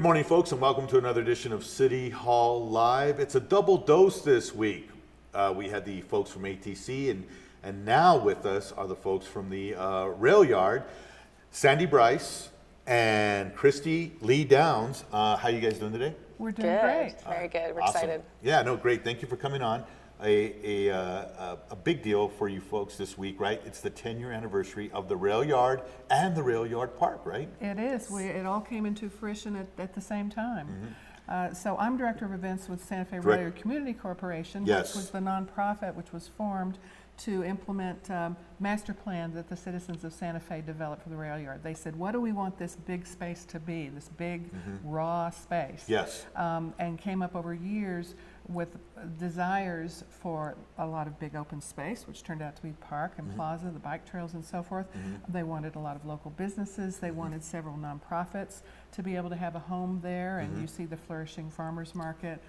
Good morning, folks, and welcome to another edition of City Hall Live. It's a double dose this week. We had the folks from ATC, and now with us are the folks from the Railyard, Sandy Bryce and Christy Lee Downs. How you guys doing today? We're doing great. Very good. We're Awesome. excited. Yeah, no, great. Thank you for coming on. A big deal for you folks this week, right? It's the 10-year anniversary of the Railyard and the Railyard Park, right? It is. It all came into fruition at the same time. So I'm Director of Events with Santa Fe Railyard Community Corporation, Yes. which was the nonprofit which was formed to implement master plan that the citizens of Santa Fe developed for the Railyard. They said, what do we want this big space to be, this big raw space? Yes. And came up over years with desires for a lot of big open space, which turned out to be park and plaza, the bike trails and so forth. They wanted a lot of local businesses. They wanted several nonprofits to be able to have a home there. And you see the flourishing farmers market,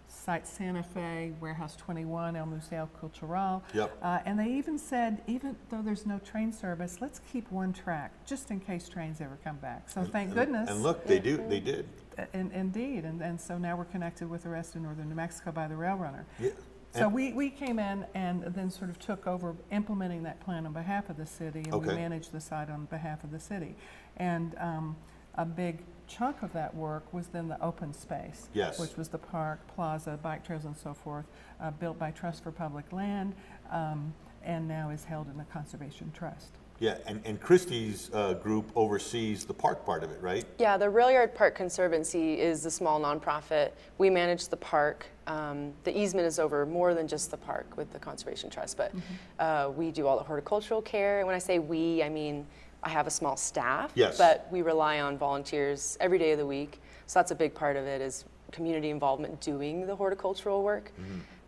Site Santa Fe, Warehouse 21, El Museo Cultural. Yep. And they even said, even though there's no train service, let's keep one track just in case trains ever come back. So thank goodness. And look, they did. Indeed, and so now we're connected with the rest of northern New Mexico by the rail runner. Yeah. So we came in and then sort of took over implementing that plan on behalf of the city, and we managed the site on behalf of the city. And a big chunk of that work was then the open space, which was the park, plaza, bike trails and so forth, built by Trust for Public Land, and now is held in a conservation trust. Yeah, and Christie's group oversees the park part of it, right? Yeah, the Railyard Park Conservancy is the small nonprofit. We manage the park. The easement is over more than just the park with the Conservation Trust, but we do all the horticultural care. And when I say we, I mean I have a small staff, but we rely on volunteers every day of the week. So that's a big part of it, is community involvement doing the horticultural work.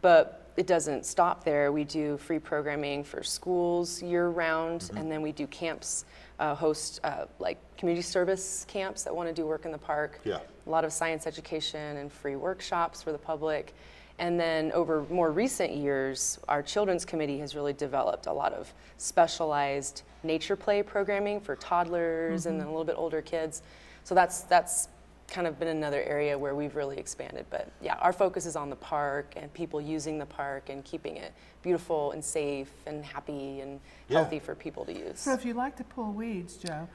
But it doesn't stop there. We do free programming for schools year-round, and then we do camps, host like community service camps that want to do work in the park. A lot of science education and free workshops for the public. And then over more recent years, our children's committee has really developed a lot of specialized nature play programming for toddlers and then a little bit older kids. So that's kind of been another area where we've really expanded. But yeah, our focus is on the park and people using the park and keeping it beautiful and safe and happy and healthy for people to use. So if you like to pull weeds, Joe,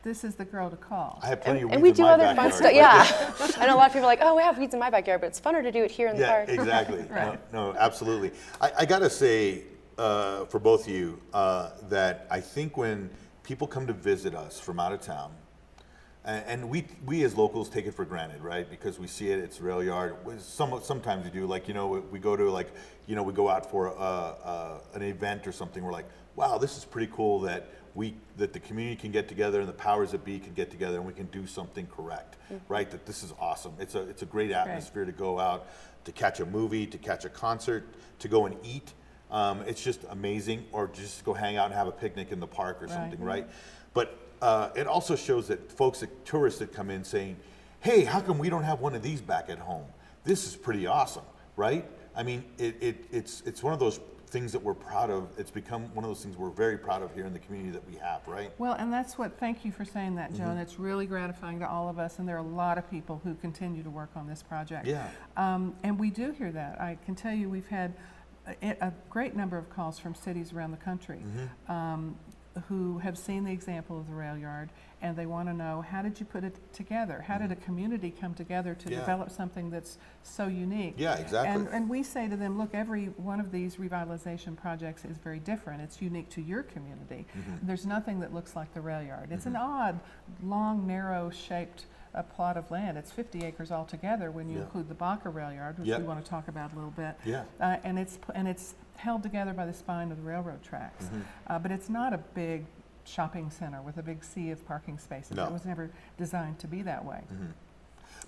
this is the girl to call. I have plenty of weeds and we in do my other fun backyard. stuff. Yeah, I know a lot of people are like, oh, we have weeds in my backyard, but it's funner to do it here in the park. Yeah, exactly. No, absolutely. I gotta say, for both of you, that I think when people come to visit us from out of town, and we as locals take it for granted, right? Because we see it, it's Railyard. Sometimes we do, like, we go to, like, we go out for an event or something. We're like, wow, this is pretty cool that the community can get together and the powers that be can get together and we can do something correct, right? That this is awesome. It's a great atmosphere to go out, to catch a movie, to catch a concert, to go and eat. It's just amazing, or just go hang out and have a picnic in the park or something, right? But it also shows that tourists that come in saying, hey, how come we don't have one of these back at home? This is pretty awesome, right? I mean, it's one of those things that we're proud of. It's become one of those things we're very proud of here in the community that we have, right? Well, and thank you for saying that, Joe, and it's really gratifying to all of us, and there are a lot of people who continue to work on this project. And we do hear that. I can tell you we've had a great number of calls from cities around the country who have seen the example of the Railyard, and they want to know, how did you put it together? How did a community come together to develop something that's so unique? Yeah, exactly. And we say to them, look, every one of these revitalization projects is very different. It's unique to your community. There's nothing that looks like the Railyard. It's an odd, long, narrow-shaped plot of land. It's 50 acres altogether when you include the Baca Railyard, which we want to talk about a little bit. And it's held together by the spine of the railroad tracks. But it's not a big shopping center with a big sea of parking spaces. It was never designed to be that way.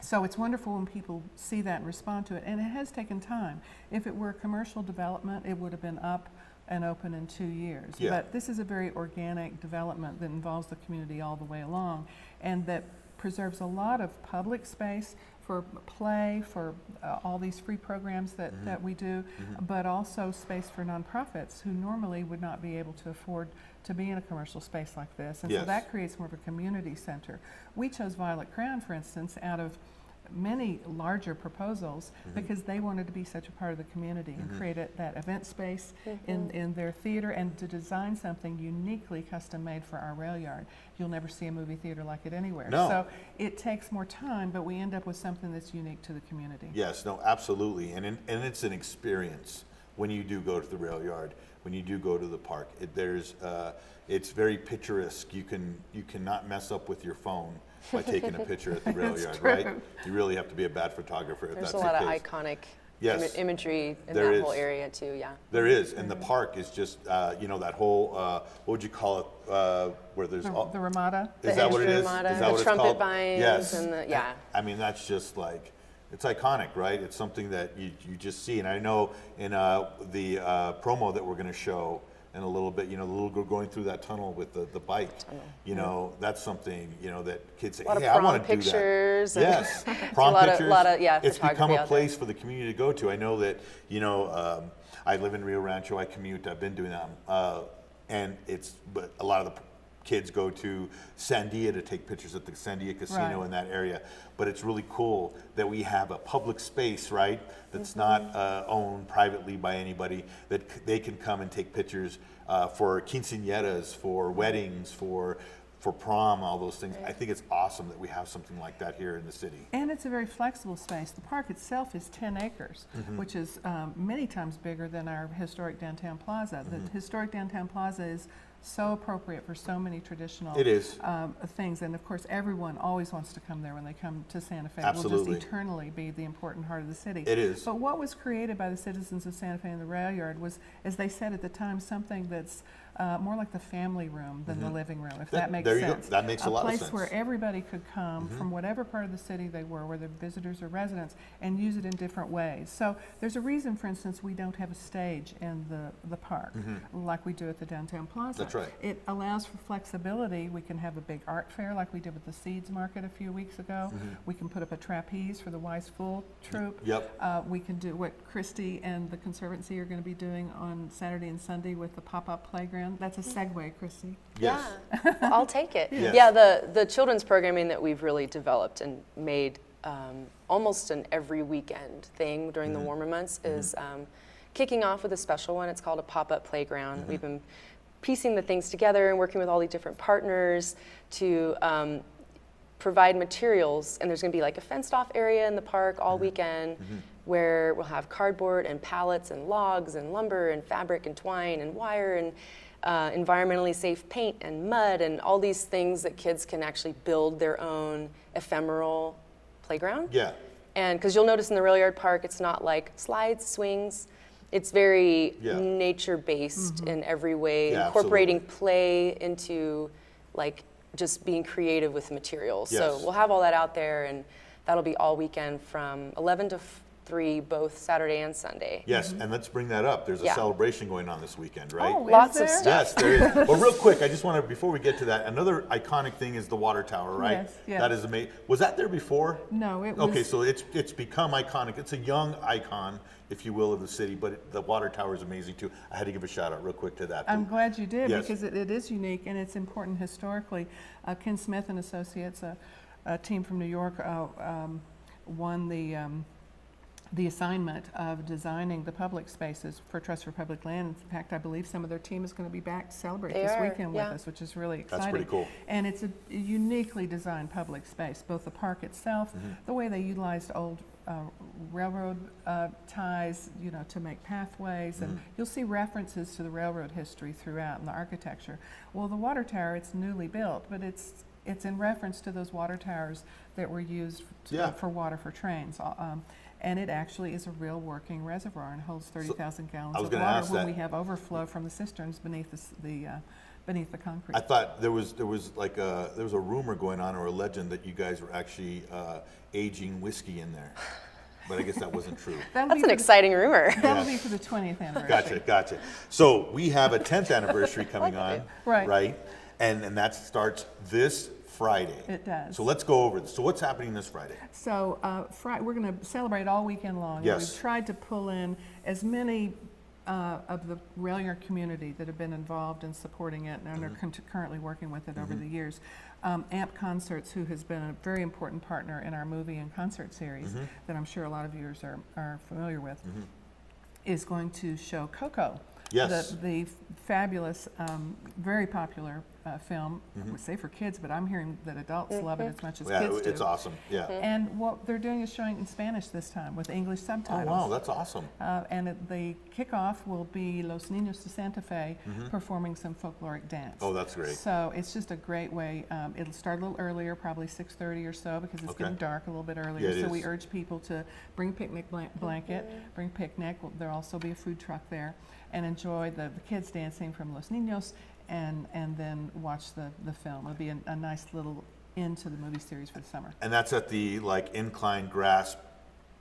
So it's wonderful when people see that and respond to it, and it has taken time. If it were a commercial development, it would have been up and open in 2 years. But this is a very organic development that involves the community all the way along, and that preserves a lot of public space for play, for all these free programs that we do, but also space for nonprofits who normally would not be able to afford to be in a commercial space like this. And so Yes. that creates more of a community center. We chose Violet Crown, for instance, out of many larger proposals because they wanted to be such a part of the community and create that event space in their theater and to design something uniquely custom made for our rail yard. You'll never see a movie theater like it anywhere. No. So it takes more time, but we end up with something that's unique to the community. Yes, no, absolutely, and it's an experience when you do go to the rail yard, when you do go to the park. It's very picturesque. You cannot mess up with your phone by taking a picture at the rail That's yard, true. right? You really have to be a bad photographer if There's that's a lot the of case. iconic Yes. imagery in There that whole is. area too, yeah. There is, and the park is just, that whole, what would you call it, where there's all. The Ramada. Is The that what it is? Ramada, Is that the what it's trumpet called? vines Yes. and yeah. I mean, that's just like, it's iconic, right? It's something that you just see. And I know in the promo that we're going to show in a little bit, the little girl going through that tunnel with the bike, that's something, that kids say, A lot of hey, I prom want to do that. pictures and- Yes, It's prom a lot pictures. of It's become photography a out there. place for the community to go to. I know that, I live in Rio Rancho, I commute, I've been doing that. But a lot of the kids go to Sandia to take pictures at the Sandia Casino Right. in that area. But it's really cool that we have a public space, right? That's not owned privately by anybody, that they can come and take pictures for quinceañeras, for weddings, for prom, all those things. I think it's awesome that we have something like that here in the city. And it's a very flexible space. The park itself is 10 acres, which is many times bigger than our historic downtown plaza. The historic downtown plaza is so appropriate for so many traditional It is. things. And of course, everyone always wants to come there when they come to Santa Fe. It Absolutely. will just eternally be the important heart of the city. It is. But what was created by the citizens of Santa Fe and the rail yard was, as they said at the time, something that's more like the family room than the living room, if that makes There you go. sense. That makes a lot of place sense. where everybody could come from whatever part of the city they were, whether visitors or residents, and use it in different ways. So there's a reason, for instance, we don't have a stage in the park like we do at the downtown plaza. That's right. It allows for flexibility. We can have a big art fair like we did with the Seeds Market a few weeks ago. We can put up a trapeze for the Wise Fool troupe. Yep. We can do what Christy and the Conservancy are going to be doing on Saturday and Sunday with the pop-up playground. That's a segue, Christy. Yes. Yeah, well, I'll take it. Yes. Yeah, the children's programming that we've really developed and made almost an every weekend thing during the warmer months is kicking off with a special one. It's called a pop-up playground. We've been piecing the things together and working with all the different partners to provide materials. And there's going to be like a fenced-off area in the park all weekend where we'll have cardboard and pallets and logs and lumber and fabric and twine and wire and environmentally safe paint and mud and all these things that kids can actually build their own ephemeral playground. Yeah. And because you'll notice in the Railyard Park, it's not like slides, swings. It's very Yeah. nature-based in every way, Yeah, incorporating play into like just being creative with materials. So Yes. we'll have all that out there, and that'll be all weekend from 11 to 3, both Saturday and Sunday. Yes, and let's bring that up. There's a Yeah. celebration going on this weekend, right? Oh, is Lots of there? stuff. Yes, there is. Well, real quick, I just want to, before we get to that, another iconic thing is the water tower, right? Yes, yeah. That is amazing. Was that there before? No, it was. Okay, so it's become iconic. It's a young icon, if you will, of the city, but the water tower is amazing too. I had to give a shout out real quick to that. I'm glad you did Yes. because it is unique and it's important historically. Ken Smith and Associates, a team from New York, won the assignment of designing the public spaces for Trust for Public Land. In fact, I believe some of their team is going to be back to celebrate They this are, weekend yeah. with us, which is really exciting. That's pretty cool. And it's a uniquely designed public space, both the park itself, the way they utilized old railroad ties, to make pathways, and you'll see references to the railroad history throughout in the architecture. Well, the water tower, it's newly built, but it's in reference to those water towers that were used Yeah. for water for trains. And it actually is a real working reservoir and holds 30,000 gallons I was of gonna water ask when that. we have overflow from the cisterns beneath beneath the concrete. I thought there was a rumor going on, or a legend, that you guys were actually aging whiskey in there, but I guess that wasn't true. That'll That's be an for exciting rumor. That'll be for the 20th anniversary. Gotcha. So we have a 10th anniversary coming on, Right. right? And that starts this Friday. It does. So let's go over this. So what's happening this Friday? So we're going to celebrate all weekend long. Yes. We've tried to pull in as many of the Railyard community that have been involved in supporting it and are currently working with it over the years. AMP Concerts, who has been a very important partner in our movie and concert series that I'm sure a lot of viewers are familiar with, is going to show Coco. Yes. The fabulous, very popular film, I would say for kids, but I'm hearing that adults love it as much as kids do. It's awesome. Yeah. And what they're doing is showing in Spanish this time with English Oh, subtitles. wow, that's awesome. And the kickoff will be Los Niños de Santa Fe performing some folkloric dance. Oh, that's great. So it's just a great way. It'll start a little earlier, probably 6:30 or so, because it's Okay. getting dark a little bit earlier. Yeah, it so we is. urge people to bring picnic blanket, bring picnic. There'll also be a food truck there, and enjoy the kids dancing from Los Niños, and then watch the film. It'll be a nice little end to the movie series for the summer. And that's at the like inclined grass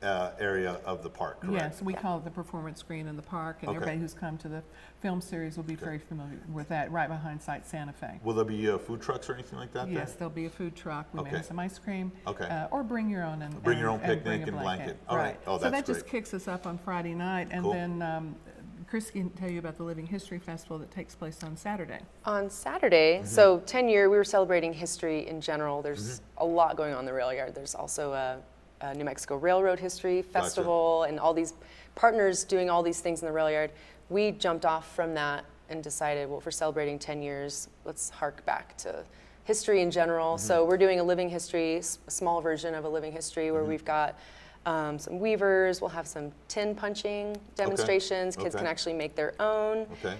area of the park, correct? Yes, we call it the performance screen in the park, and Okay. everybody who's come to the film series will be very familiar with that, right behind Site Santa Fe. Will there be food trucks or anything like that Yes, there? there'll be a food truck. We may Okay. have some ice cream. Okay. Or bring your own and Bring your own bring picnic a and blanket. All Right. right. Oh, So that's that just great. kicks us up on Friday night, and Cool. then Chris can tell you about the Living History Festival that takes place on Saturday. On Saturday, so 10-year, we were celebrating history in general. There's a lot going on in the rail yard. There's also a New Mexico Railroad History Festival and all these partners doing all these things in the rail yard. We jumped off from that and decided, well, if we're celebrating 10 years, let's hark back to history in general. So we're doing a living history, a small version of a living history where we've got some weavers. We'll have some tin punching demonstrations. Kids Okay. can actually make their own. Okay.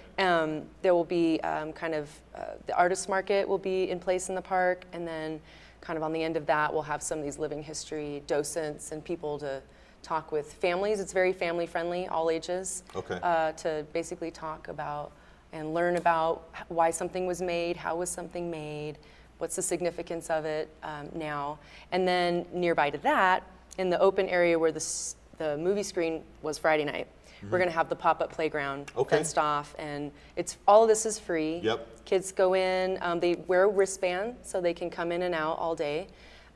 There will be the artist market will be in place in the park, and then kind of on the end of that, we'll have some of these living history docents and people to talk with families. It's very family friendly, all ages, Okay. to basically talk about and learn about why something was made, how was something made, what's the significance of it now. And then nearby to that, in the open area where the movie screen was Friday night, we're going to have the pop-up playground Okay. fenced off, and all of this is free. Yep. Kids go in, they wear a wristband so they can come in and out all day,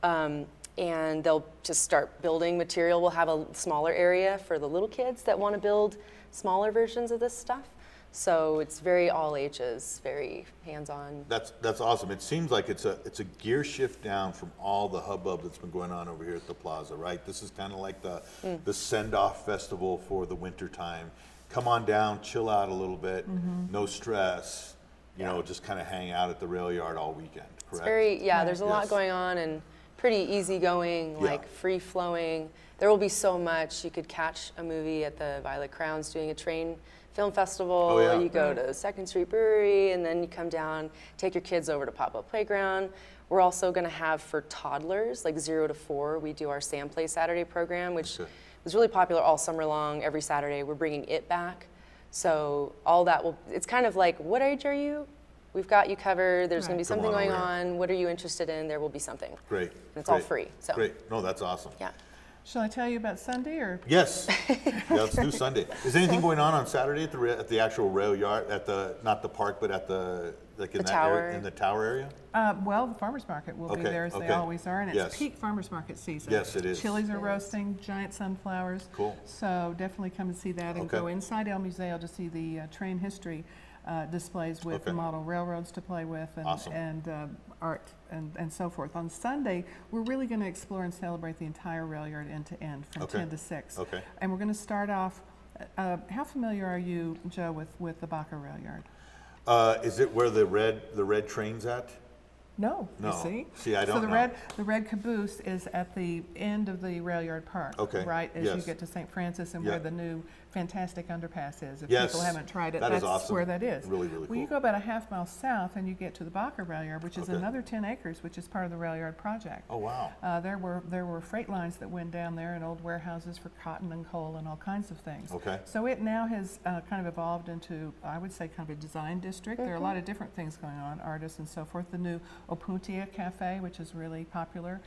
and they'll just start building material. We'll have a smaller area for the little kids that want to build smaller versions of this stuff. So it's very all ages, very hands-on. That's awesome. It seems like it's a gear shift down from all the hubbub that's been going on over here at the plaza, right? This is kind of like the send-off festival for the winter time. Come on down, chill out a little bit, no stress. You know, just kind of hang out at the rail yard all weekend. Correct? It's very, there's a lot Yes. going on and pretty easygoing, Yeah. like free-flowing. There will be so much. You could catch a movie at the Violet Crowns doing a train film festival. Oh, yeah. You go to 2nd Street Brewery, and then you come down, take your kids over to Pop-Up Playground. We're also going to have for toddlers, like 0 to 4, we do our Sam Play Saturday program, which Okay. was really popular all summer long, every Saturday. We're bringing it back. So all that it's kind of like, what age are you? We've got you covered. There's going to be Come something on going over. on. What are you interested in? There will be something. Great. And it's all great, free, so. Great. No, that's awesome. Yeah. Shall I tell you about Sunday, or? Yes. Yeah, let's do Sunday. Is anything going on Saturday at the actual rail yard, not the park, but at in The that tower. area, in the tower area? Well, the farmer's market will be Okay, there, as they okay. always are, and it's Yes. peak farmer's market season. Yes, it is. Chilies are roasting, giant sunflowers. Cool. So definitely come and see that, and Okay. go inside El Museo to see the train history displays with the Okay. model railroads to play with, and, Awesome. and art and so forth. On Sunday, we're really going to explore and celebrate the entire rail yard end to end from Okay. 10 to 6. Okay. And we're going to start off. How familiar are you, Joe, with the Baca Rail Yard? Is it where the red train's at? No, No. you see? See, I So don't know. the red caboose is at the end of the rail yard park. Okay, Right, as you yes. get to St. Francis and Yeah. where the new fantastic underpass is. If Yes, people haven't tried it, that is that's awesome. where that is. Really, really Well, you cool. go about a half mile south and you get to the Baca Rail Yard, which is Okay. another 10 acres, which is part of the rail yard project. Oh, wow. There were freight lines that went down there, and old warehouses for cotton and coal and all kinds of things. Okay. So it now has kind of evolved into, I would say, kind of a design district. There are a lot of different things going on, artists and so forth. The new Opuntia Cafe, which is really popular,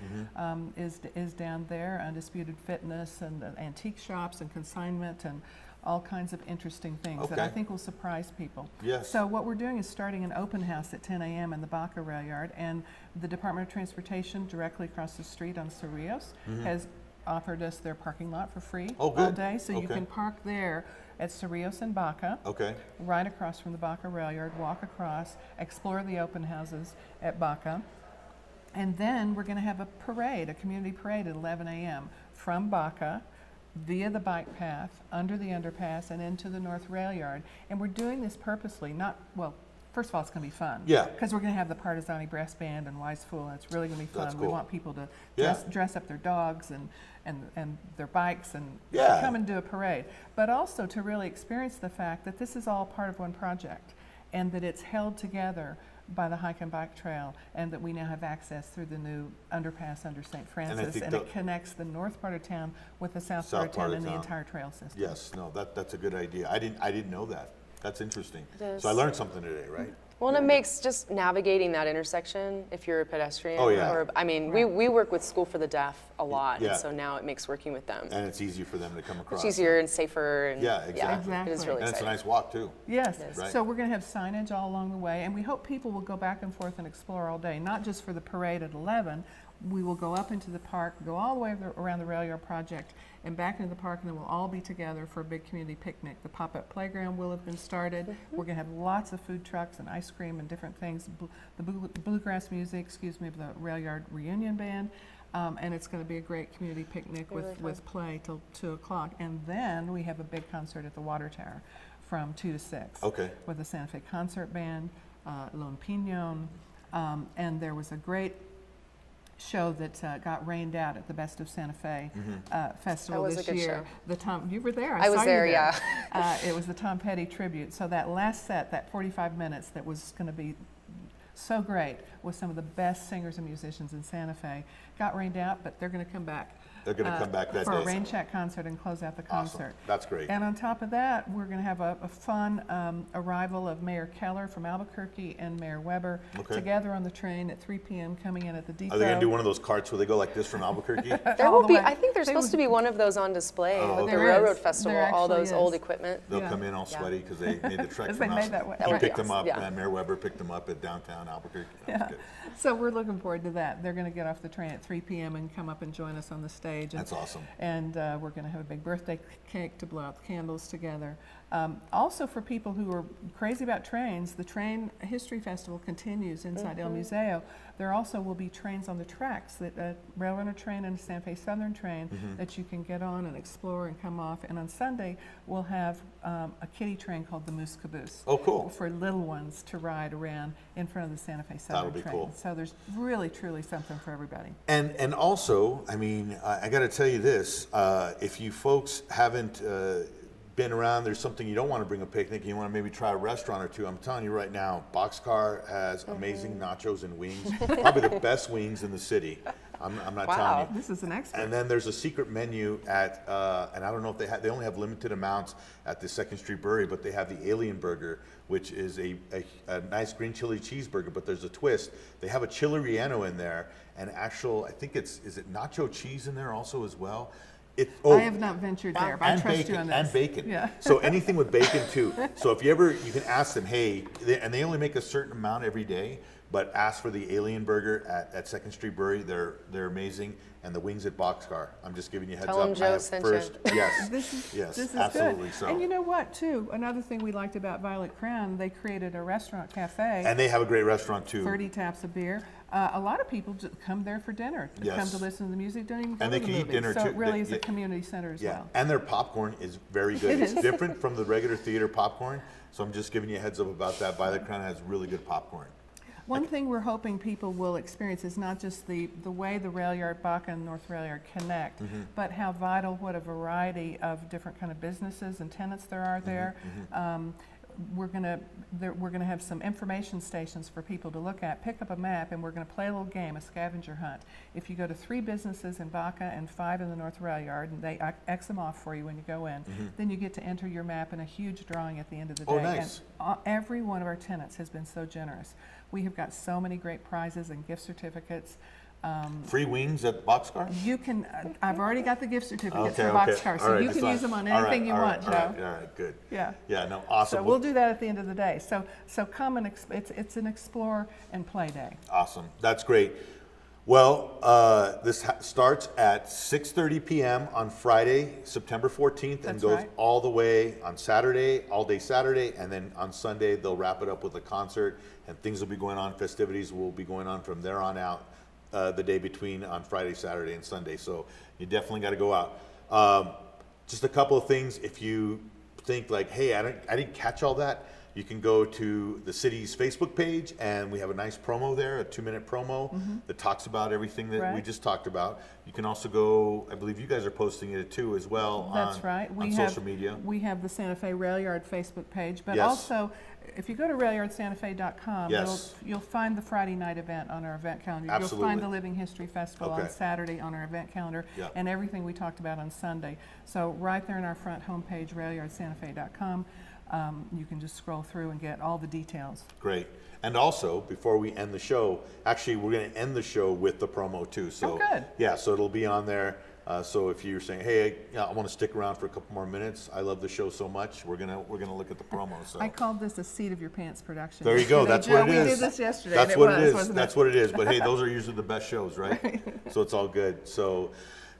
is down there. Undisputed Fitness and antique shops and consignment and all kinds of interesting things that I Okay. think will surprise people. Yes. So what we're doing is starting an open house at 10 a.m. in the Baca Rail Yard, and the Department of Transportation directly across the street on Cerrillos has offered us their parking lot for free Oh, all good. day. So you Okay. can park there at Cerrillos and Baca, Okay. right across from the Baca Rail Yard, walk across, explore the open houses at Baca. And then we're going to have a parade, a community parade at 11 a.m. from Baca via the bike path, under the underpass, and into the North Rail Yard. And we're doing this purposely, first of all, it's going to be fun. Yeah. Because we're going to have the Partizani Brass Band and Wise Fool, and it's really going to be fun. That's We cool. want people to Yeah. dress up their dogs and their bikes and Yeah. come and do a parade. But also to really experience the fact that this is all part of one project, and that it's held together by the hike and bike trail, and that we now have access through the new underpass under St. Francis, think and the- it connects the north part of town with the south part of town and the entire trail system. Yes, no, that's a good idea. I didn't know that. That's interesting. It is. So I learned something today, right? Well, and it makes just navigating that intersection, if you're a pedestrian, Oh, yeah. or, I mean, we work with School for the Deaf a lot, Yeah. and so now it makes working with them And it's easier for them to come across. much easier and safer, and Yeah, exactly. it is Exactly. really And it's a exciting. nice walk too. Yes, Yes. Right. so we're going to have signage all along the way, and we hope people will go back and forth and explore all day, not just for the parade at 11. We will go up into the park, go all the way around the Rail Yard project, and back into the park, and then we'll all be together for a big community picnic. The pop-up playground will have been started. We're going to have lots of food trucks and ice cream and different things. The bluegrass music, of the Rail Yard Reunion Band. And it's going to be a great community picnic Really with play till 2 o'clock. And then we have a big concert at the Water Tower from 2 to 6. Okay. With the Santa Fe Concert Band, Lone Pinon, and there was a great show that got rained out at the Best of Santa Fe festival That was a this good year. You were there. I was saw you there, yeah. It was the Tom Petty tribute. So that last set, that 45 minutes, that was going to be so great with some of the best singers and musicians in Santa Fe, got rained out, but they're going to come back. They're going to come back that for day. a rain check concert and close out the Awesome. concert. That's great. And on top of that, we're going to have a fun arrival of Mayor Keller from Albuquerque and Mayor Weber Okay. together on the train at 3 p.m. coming in at the depot. Are they going to do one of those carts where they go like this from Albuquerque? There all will the be, way. I think there's They supposed to be one of those on display Oh, with okay. the There Railroad is. Festival, There all actually those old is. equipment. They'll Yeah. come in all Yeah. sweaty because they made the trek 'Cause from they us. made that way. That He would picked be them up, awesome. Yeah. and Mayor Weber picked them up at downtown Albuquerque. That was Yeah. good. So we're looking forward to that. They're going to get off the train at 3 p.m. and come up and join us on the stage. And, That's awesome. And we're going to have a big birthday cake to blow out the candles together. Also, for people who are crazy about trains, the Train History Festival continues inside El Museo. There also will be trains on the tracks, that Rail Runner train and a Santa Fe Southern train that you can get on and explore and come off. And on Sunday, we'll have a kiddie train called the Moose Caboose. Oh, cool. For little ones to ride around in front of the Santa Fe That'll Southern be train. cool. So there's really, truly something for everybody. And also, I mean, I got to tell you this: if you folks haven't been around, there's something you don't want to bring a picnic, you want to maybe try a restaurant or two. I'm telling you right now, Boxcar has amazing nachos and wings, probably the best wings in the city. I'm not Wow. telling you. This is an expert. And then there's a secret menu at, and I don't know if they only have limited amounts at the 2nd Street Brewery, but they have the Alien Burger, which is a nice green chili cheeseburger, but there's a twist. They have a chili relleno in there, and I think is it nacho cheese in there also as well? I have not ventured there, but I and trust bacon, you on this. And bacon. Yeah. So anything with bacon too. So if you can ask them, hey, and they only make a certain amount every day, but ask for the Alien Burger at 2nd Street Brewery. They're amazing. And the wings at Boxcar. I'm just giving you a heads Tell up. them Joe sent you. Yes. This Yes, is absolutely good. so. And you know what, too? Another thing we liked about Violet Crown, they created a restaurant cafe, And they have a great restaurant too. 30 taps of beer. A lot of people just come there for dinner, come Yes. to listen to the music, don't even go And to they the can eat movies. dinner, so too. it really They- is a yeah. community center as Yeah, well. and their popcorn is very good. It It's is. different from the regular theater popcorn. So I'm just giving you a heads up about that. Violet Crown has really good popcorn. One thing we're hoping people will experience is not just the way the Rail Yard, Baca and North Rail Yard connect, but how vital, what a variety of different kind of businesses and tenants there are there. We're gonna have some information stations for people to look at. Pick up a map, and we're gonna play a little game, a scavenger hunt. If you go to 3 businesses in Baca and 5 in the North Rail Yard, and they X them off for you when you go in, then you get to enter your map in a huge drawing at the end of the day. Oh, nice. And every one of our tenants has been so generous. We have got so many great prizes and gift certificates. Free wings at Boxcar? You can, I've already got the gift certificates Okay, for okay. Boxcar, All so right, you can fine. use them on All right, anything you all right, want, all Joe. right, all right, good. Yeah. Yeah, no, awesome. So we'll do that at the end of the day. So come and, it's an explore and play day. Awesome. That's great. Well, this starts at 6:30 p.m. on Friday, September 14th, and That's goes right. all the way on Saturday, all day Saturday, and then on Sunday they'll wrap it up with a concert, and things will be going on. Festivities will be going on from there on out, the day between on Friday, Saturday, and Sunday. So you definitely got to go out. Just a couple of things. If you think like, hey, I didn't catch all that, you can go to the city's Facebook page, and we have a nice promo there, a 2-minute promo that talks about everything that we Right. just talked about. You can also go, I believe you guys are posting it too as well That's right. on social media. We have the Santa Fe Railyard Facebook page, but Yes. also, if you go to railyardsantafe.com, Yes. you'll find the Friday night event on our event calendar. You'll Absolutely. find the Living History Festival on Okay. Saturday on our event calendar, Yeah. and everything we talked about on Sunday. So right there in our front homepage, railyardsantafe.com, you can just scroll through and get all the details. Great. And also, before we end the show, actually, we're going to end the show with the promo too. So, Oh, good. Yeah, so it'll be on there. So if you're saying, hey, I want to stick around for a couple more minutes, I love the show so much, we're gonna look at the promo. So I called this a seat of your pants production. there you go. yesterday. That's Joe, what it we is. did this yesterday. That's and what it it was, is. wasn't That's it? what it is. But hey, those are usually the best shows, right? So it's all good. So,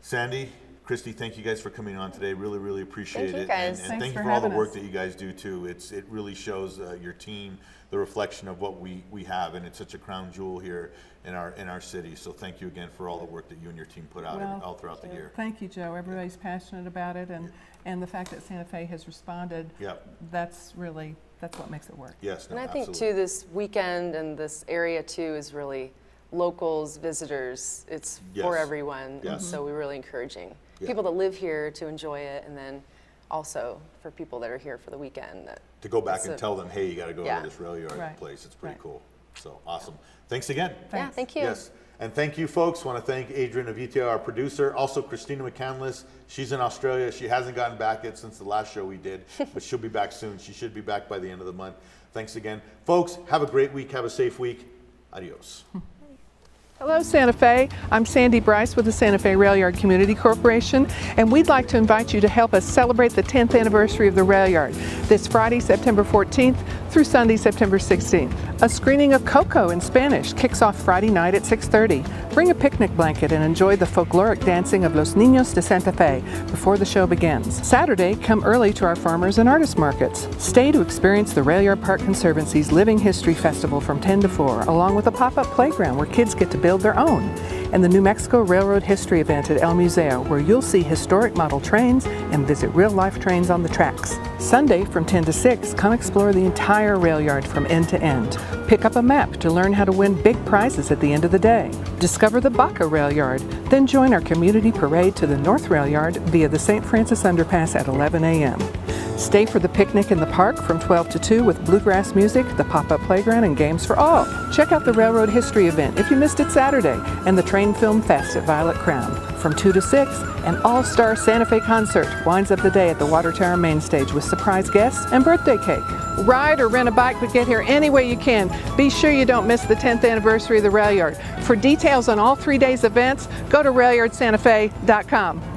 Sandy, Christy, thank you guys for coming on today. Really, really appreciate Thank you, it. guys. And Thanks thank you for for all the having work us. that you guys do too. It really shows your team, the reflection of what we have, and it's such a crown jewel here in our city. So thank you again for all the work that you and your team put out Well, all throughout the year. Thank you, Joe. Everybody's passionate about it, and the fact that Santa Fe has responded, Yep. that's what makes it work. Yes. No, And I think absolutely. too, this weekend and this area too is really locals, visitors. It's for Yes. everyone. And Yes. so we're really encouraging Yeah. people that live here to enjoy it, and then also for people that are here for the weekend. To go back it's and a- tell them, hey, you got to go Yeah. to this Railyard Right. place. It's pretty Right. cool. So awesome. Thanks again. Yeah, Thanks. thank you. Yes. And thank you, folks. Want to thank Adrian Avitio, our producer. Also, Christina McCandless. She's in Australia. She hasn't gotten back yet since the last show we did, but she'll be back soon. She should be back by the end of the month. Thanks again. Folks, have a great week. Have a safe week. Adios. Hello, Santa Fe. I'm Sandy Bryce with the Santa Fe Railyard Community Corporation, and we'd like to invite you to help us celebrate the 10th anniversary of the Railyard this Friday, September 14th through Sunday, September 16th. A screening of Coco in Spanish kicks off Friday night at 6:30. Bring a picnic blanket and enjoy the folkloric dancing of Los Niños de Santa Fe before the show begins. Saturday, come early to our farmers and artist markets. Stay to experience the Railyard Park Conservancy's Living History Festival from 10 to 4, along with a pop-up playground where kids get to build their own, and the New Mexico Railroad History event at El Museo, where you'll see historic model trains and visit real-life trains on the tracks. Sunday from 10 to 6, come explore the entire rail yard from end to end. Pick up a map to learn how to win big prizes at the end of the day. Discover the Baca Rail Yard, then join our community parade to the North Rail Yard via the St. Francis Underpass at 11 a.m. Stay for the picnic in the park from 12 to 2 with bluegrass music, the pop-up playground, and games for all. Check out the Railroad History event if you missed it Saturday, and the Train Film Fest at Violet Crown. From 2 to 6, an all-star Santa Fe concert winds up the day at the Water Tower main stage with surprise guests and birthday cake. Ride or rent a bike, but get here any way you can. Be sure you don't miss the 10th anniversary of the Railyard. For details on all 3 days events, go to railyardsantafe.com.